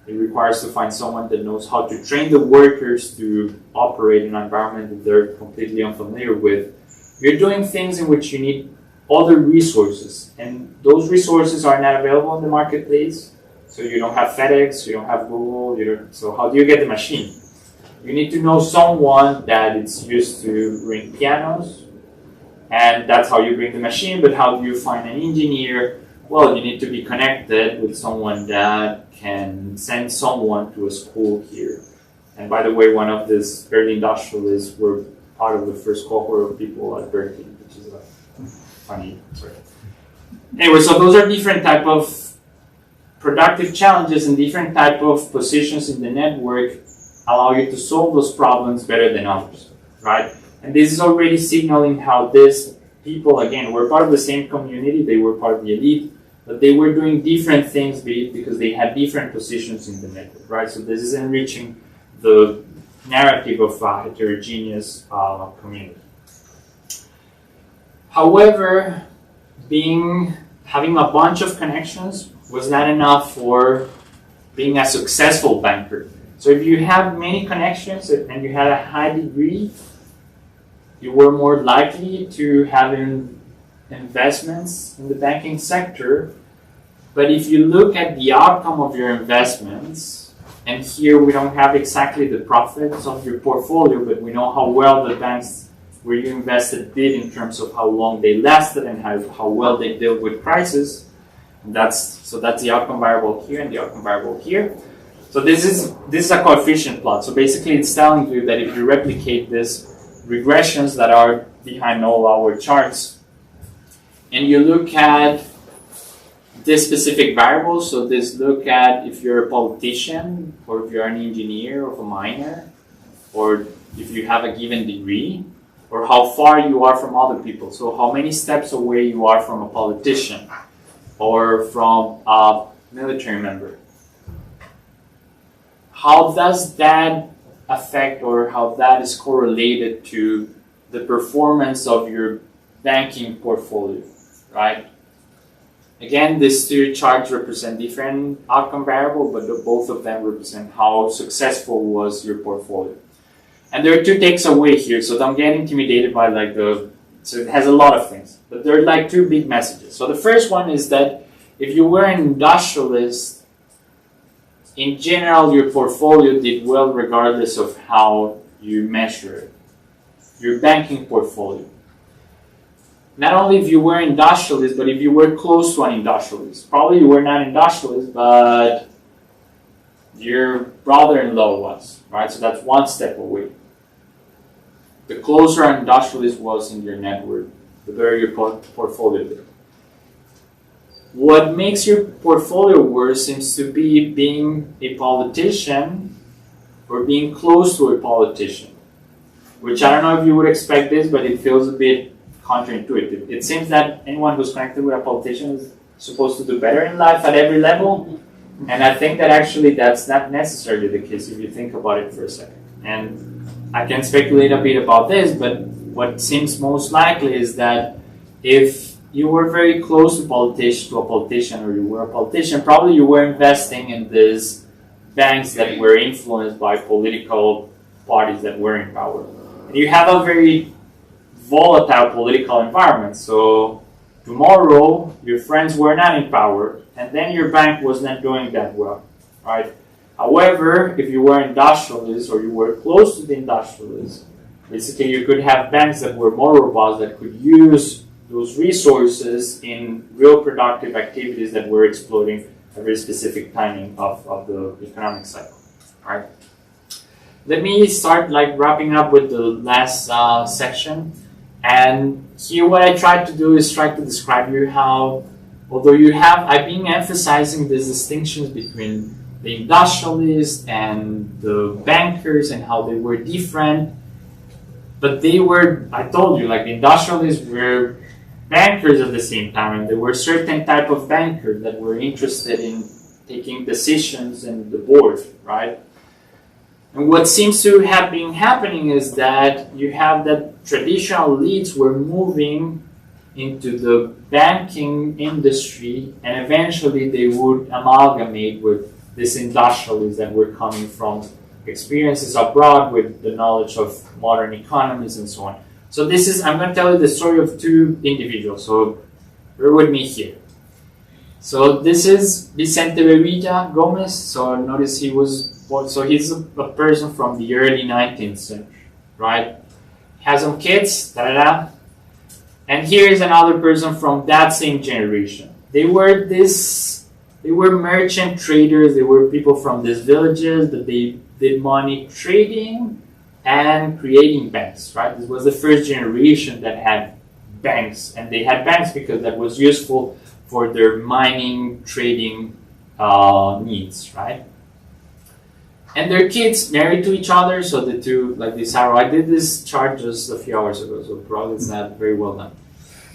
It requires to find someone that knows how to train the workers to operate in an environment that they're completely unfamiliar with. You're doing things in which you need other resources, and those resources are not available in the marketplace. So you don't have FedEx, you don't have Google, so how do you get the machine? You need to know someone that is used to ring pianos, and that's how you bring the machine. But how do you find an engineer? Well, you need to be connected with someone that can send someone to a school here. And by the way, one of these early industrialists were part of the first cohort of people at Berkeley, which is a funny story. Anyway, so those are different type of productive challenges and different type of positions in the network allow you to solve those problems better than others, right? And this is already signaling how these people, again, were part of the same community, they were part of the elite, but they were doing different things because they had different positions in the network, right? So this is enriching the narrative of a heterogeneous community. However, having a bunch of connections was not enough for being a successful banker. So if you have many connections and you had a high degree, you were more likely to have investments in the banking sector. But if you look at the outcome of your investments, and here we don't have exactly the profits of your portfolio, but we know how well the banks where you invested did in terms of how long they lasted and how well they dealt with crisis. That's the outcome variable here and the outcome variable here. So this is a coefficient plot. So basically it's telling you that if you replicate these regressions that are behind all our charts, and you look at this specific variable, so this look at if you're a politician, or if you're an engineer or a miner, or if you have a given degree, or how far you are from other people. So how many steps away you are from a politician, or from a military member. How does that affect, or how that is correlated to the performance of your banking portfolio, right? Again, these two charts represent different outcome variables, but both of them represent how successful was your portfolio. And there are two takes away here, so don't get intimidated by so it has a lot of things, but there are like two big messages. So the first one is that if you were an industrialist, in general, your portfolio did well regardless of how you measure it. Your banking portfolio. Not only if you were industrialist, but if you were close to an industrialist. Probably you were not industrialist, but your brother-in-law was, right? So that's one step away. The closer an industrialist was in your network, the better your portfolio did. What makes your portfolio worse seems to be being a politician or being close to a politician, which I don't know if you would expect this, but it feels a bit counterintuitive. It seems that anyone who's connected with a politician is supposed to do better in life at every level, and I think that actually that's not necessarily the case if you think about it for a second. And I can speculate a bit about this, but what seems most likely is that if you were very close to a politician, or you were a politician, probably you were investing in these banks that were influenced by political parties that were in power. And you have a very volatile political environment. So tomorrow, your friends were not in power, and then your bank was not doing that well, right? However, if you were industrialists or you were close to the industrialists, basically you could have banks that were more robust, that could use those resources in real productive activities that were exploding a very specific timing of the economic cycle. All right. Let me start wrapping up with the last section. And here what I tried to do is try to describe you how, although I've been emphasizing these distinctions between the industrialists and the bankers and how they were different, but I told you, the industrialists were bankers at the same time, and there were certain type of bankers that were interested in taking decisions in the board, right? And what seems to have been happening is that you have that traditional elites were moving into the banking industry, and eventually they would amalgamate with these industrialists that were coming from experiences abroad with the knowledge of modern economies and so on. So I'm going to tell you the story of two individuals, so bear with me here. So this is Vicente Bebilla Gomez, so notice he's a person from the early 19th century, right? Has some kids, and here is another person from that same generation. They were merchant traders, they were people from these villages that they did money trading and creating banks, right? This was the first generation that had banks, and they had banks because that was useful for their mining, trading needs, right? And their kids married to each other, so the two, like this arrow, I did this chart just a few hours ago, so probably it's not very well done.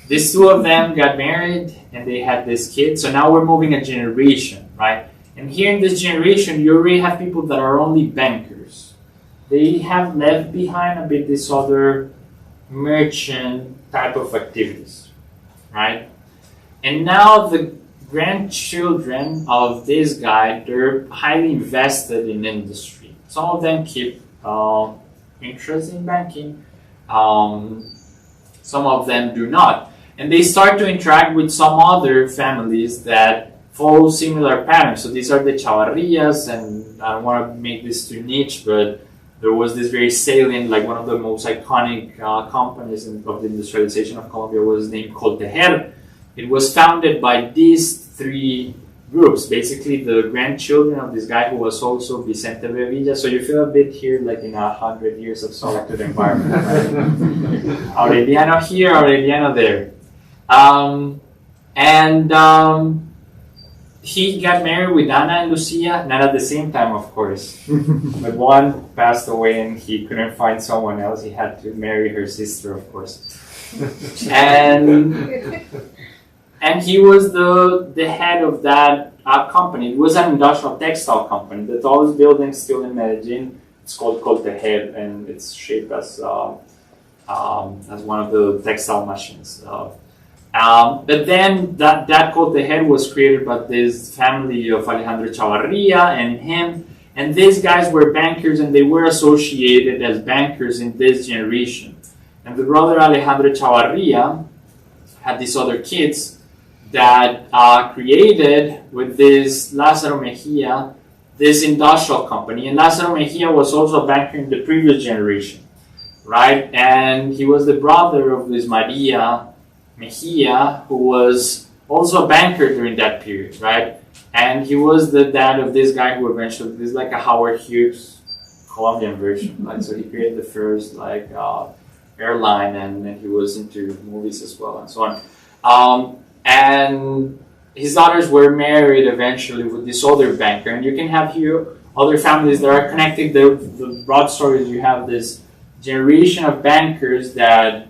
These two of them got married, and they had this kid, so now we're moving a generation, right? And here in this generation, you already have people that are only bankers. They have left behind a bit this other merchant type of activities, right? And now the grandchildren of this guy, they're highly invested in industry. Some of them keep interest in banking. Some of them do not. And they start to interact with some other families that follow similar patterns. So these are the Chavarrias, and I don't want to make this too niche, but there was this very salient, like one of the most iconic companies of the industrialization of Colombia was named Coltejer. It was founded by these three groups, basically the grandchildren of this guy who was also Vicente Bevilla. So you feel a bit here like in 100 years of solitude environment, right? Aureliano here, Aureliano there. He got married with Ana and Lucia, not at the same time, of course. But one passed away and he couldn't find someone else. He had to marry her sister, of course. And he was the head of that company. It was an industrial textile company. The tallest building still in Medellin. It's called Coltejer, and it's shaped as one of the textile machines. But then that Coltejer was created by this family of Alejandro Chavarria and him. And these guys were bankers, and they were associated as bankers in this generation. And the brother Alejandro Chavarria had these other kids that created with this Lázaro Mejia, this industrial company. And Lázaro Mejia was also a banker in the previous generation, right? And he was the brother of this Maria Mejia, who was also a banker during that period, right? And he was the dad of this guy who eventually, this is like a Howard Hughes Colombian version, right? So he created the first airline, and he was into movies as well, and so on. And his daughters were married eventually with this other banker. And you can have here other families that are connected. The broad story is you have this generation of bankers that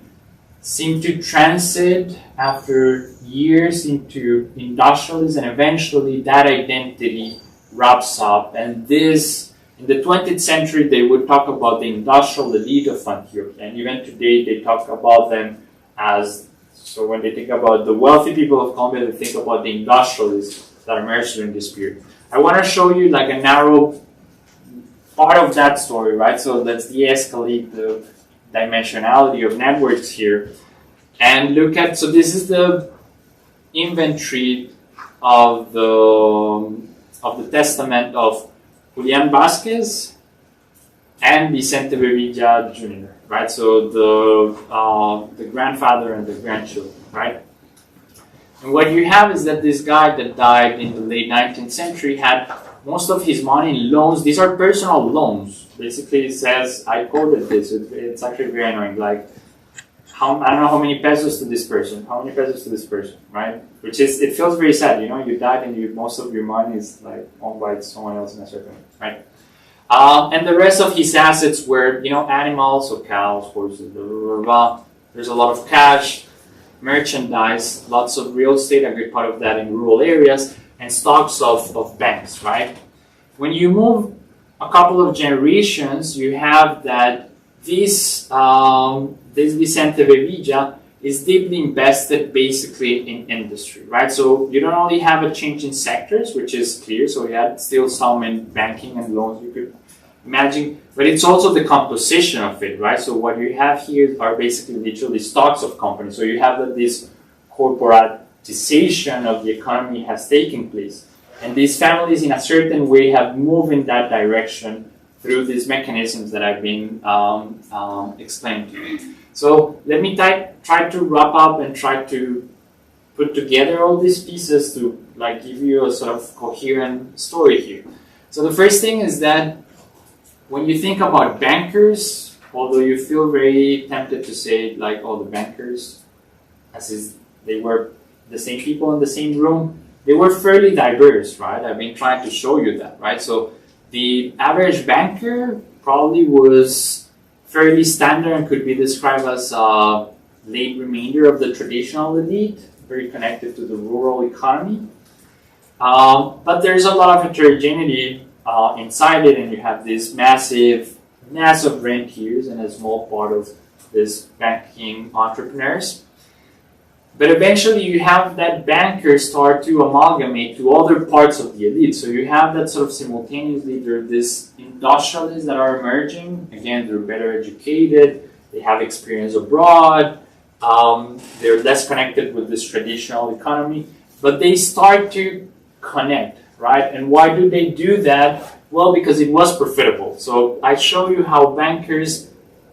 seem to transit after years into industrialists, and eventually that identity wraps up. And this, in the 20th century, they would talk about the industrial elite of Antioquia. And even today, they talk about them as, so when they think about the wealthy people of Colombia, they think about the industrialists that emerged during this period. I want to show you like a narrow part of that story, right? So let's de-escalate the dimensionality of networks here and look at, so this is the inventory of the testament of Julian Vasquez and Vicente Bevilla Jr., right? So the grandfather and the grandchildren, right? And what you have is that this guy that died in the late 19th century had most of his money in loans. These are personal loans. Basically, it says, I quoted this, it's actually very annoying, like, I don't know how many pesos to this person, how many pesos to this person, right? Which is, it feels very sad, you know, you died and most of your money is like owned by someone else in a certain way, right? And the rest of his assets were, you know, animals, so cows, horses, blah, blah, blah. There's a lot of cash, merchandise, lots of real estate, a great part of that in rural areas, and stocks of banks, right? When you move a couple of generations, you have that this Vicente Bevilla is deeply invested basically in industry, right? So you don't only have a change in sectors, which is clear, so you had still some in banking and loans you could imagine, but it's also the composition of it, right? So what you have here are basically literally stocks of companies. So you have that this corporatization of the economy has taken place. And these families in a certain way have moved in that direction through these mechanisms that I've been explaining to you. So let me try to wrap up and try to put together all these pieces to like give you a sort of coherent story here. So the first thing is that when you think about bankers, although you feel very tempted to say like, oh, the bankers, as is, they were the same people in the same room, they were fairly diverse, right? I've been trying to show you that, right? So the average banker probably was fairly standard and could be described as a late remainder of the traditional elite, very connected to the rural economy. But there's a lot of heterogeneity inside it, and you have these massive rentiers and a small part of this banking entrepreneurs. But eventually you have that bankers start to amalgamate to other parts of the elite. So you have that sort of simultaneously, there are these industrialists that are emerging. Again, they're better educated, they have experience abroad, they're less connected with this traditional economy, but they start to connect, right? And why do they do that? Well, because it was profitable. So I show you how bankers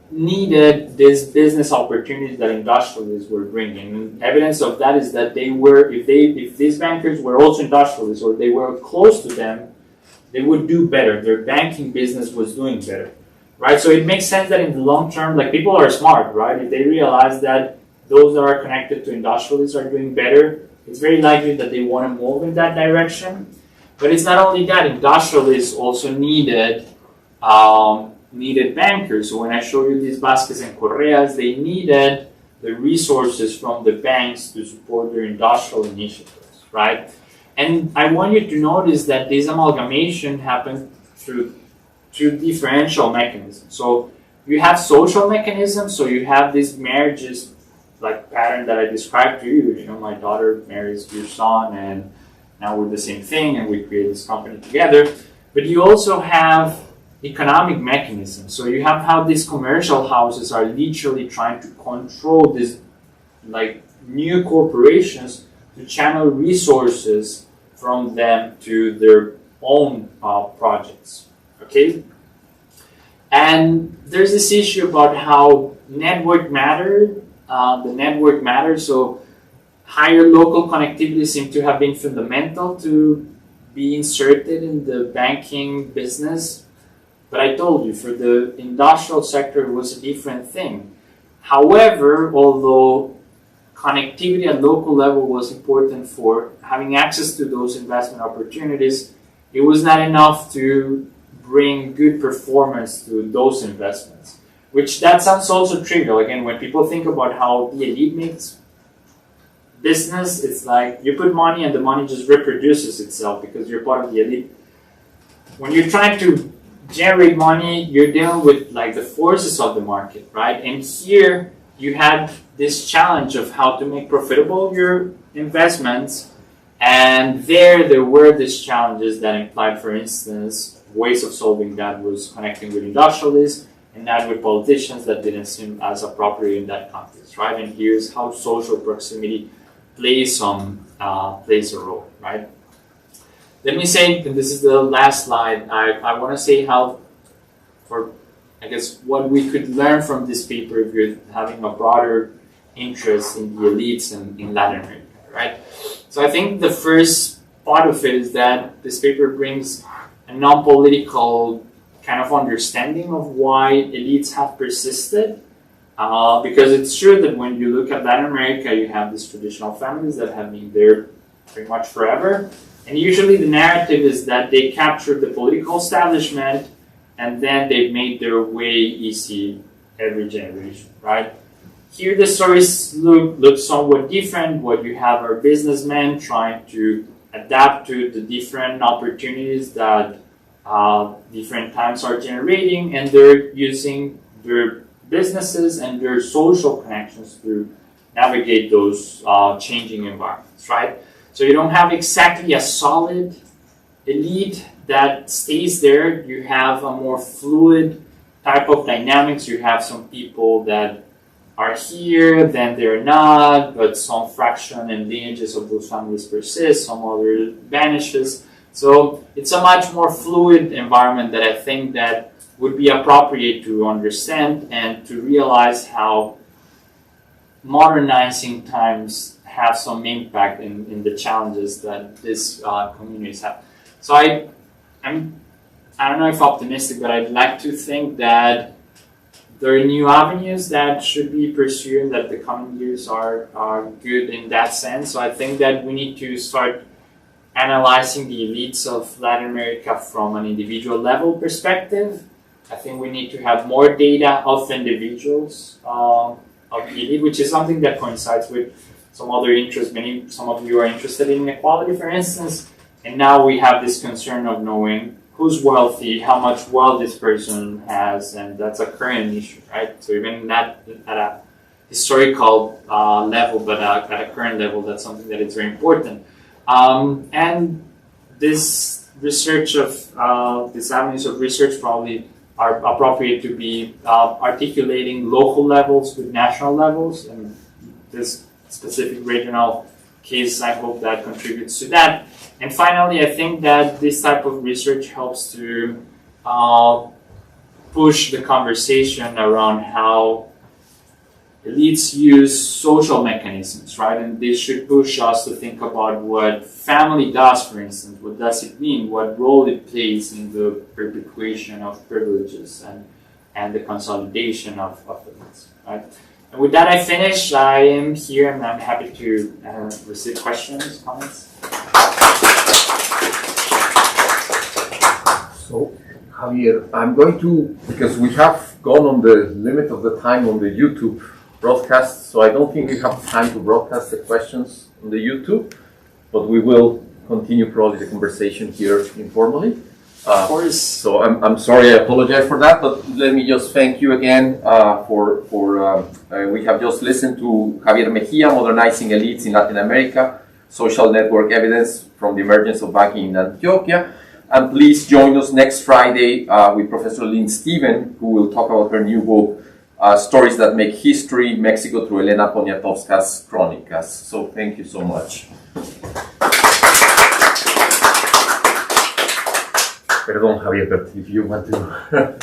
needed these business opportunities that industrialists were bringing. And evidence of that is that they were, if these bankers were also industrialists or they were close to them, they would do better. Their banking business was doing better, right? So it makes sense that in the long term, like people are smart, right? If they realize that those that are connected to industrialists are doing better, it's very likely that they want to move in that direction. But it's not only that, industrialists also needed bankers. So when I show you these Vasquez and Correas, they needed the resources from the banks to support their industrial initiatives, right? And I want you to notice that this amalgamation happened through differential mechanisms. So you have social mechanisms, so you have these marriages like pattern that I described to you. You know, my daughter marries your son, and now we're the same thing, and we create this company together. But you also have economic mechanisms. So you have how these commercial houses are literally trying to control these like new corporations to channel resources from them to their own projects. Okay? And there's this issue about how network matter, the network matters. So higher local connectivity seemed to have been fundamental to be inserted in the banking business. But I told you, for the industrial sector, it was a different thing. However, although connectivity at local level was important for having access to those investment opportunities, it was not enough to bring good performance to those investments. Which that sounds also trivial. Again, when people think about how the elite makes business, it's like you put money and the money just reproduces itself because you're part of the elite. When you're trying to generate money, you're dealing with like the forces of the market, right? And here you had this challenge of how to make profitable your investments, and there were these challenges that implied, for instance, ways of solving that was connecting with industrialists and not with politicians that didn't seem as appropriate in that context, right? And here's how social proximity plays a role, right? Let me say, and this is the last slide, I want to say how, or I guess what we could learn from this paper if you're having a broader interest in the elites in Latin America, right? So I think the first part of it is that this paper brings a non-political kind of understanding of why elites have persisted. Because it's true that when you look at Latin America, you have these traditional families that have been there pretty much forever. And usually the narrative is that they captured the political establishment and then they've made their way easy every generation, right? Here the stories look somewhat different. What you have are businessmen trying to adapt to the different opportunities that different times are generating, and they're using their businesses and their social connections to navigate those changing environments, right? So you don't have exactly a solid elite that stays there. You have a more fluid type of dynamics. You have some people that are here, then they're not, but some fraction and lineages of those families persist, some other vanishes. So it's a much more fluid environment that I think that would be appropriate to understand and to realize how modernizing times have some impact in the challenges that these communities have. So I'm I don't know if optimistic, but I'd like to think that there are new avenues that should be pursued, that the coming years are good in that sense. So I think that we need to start analyzing the elites of Latin America from an individual level perspective. I think we need to have more data of individuals of the elite, which is something that coincides with some other interests. Some of you are interested in inequality, for instance, and now we have this concern of knowing who's wealthy, how much wealth this person has, and that's a current issue, right? So even not at a historical level, but at a current level, that's something that is very important. And this research of these avenues of research probably are appropriate to be articulating local levels with national levels, and this specific regional case, I hope that contributes to that. And finally, I think that this type of research helps to push the conversation around how elites use social mechanisms, right? And this should push us to think about what family does, for instance. What does it mean? What role it plays in the perpetuation of privileges and the consolidation of elites, right? And with that, I finish. I am here and I'm happy to receive questions, comments. So, Javier, I'm going to, because we have gone on the limit of the time on the YouTube broadcast, so I don't think we have time to broadcast the questions on the YouTube, but we will continue probably the conversation here informally. Of course. So I'm sorry, I apologize for that, but let me just thank you again we have just listened to Javier Mejia, Modernizing Elites in Latin America, Social Network Evidence from the Emergence of Banking in Antioquia. And please join us next Friday with Professor Lynn Steven, who will talk about her new book, Stories That Make History, Mexico through Elena Poniatowska's Crónicas. So thank you so much. Perdón, Javier, but if you want to...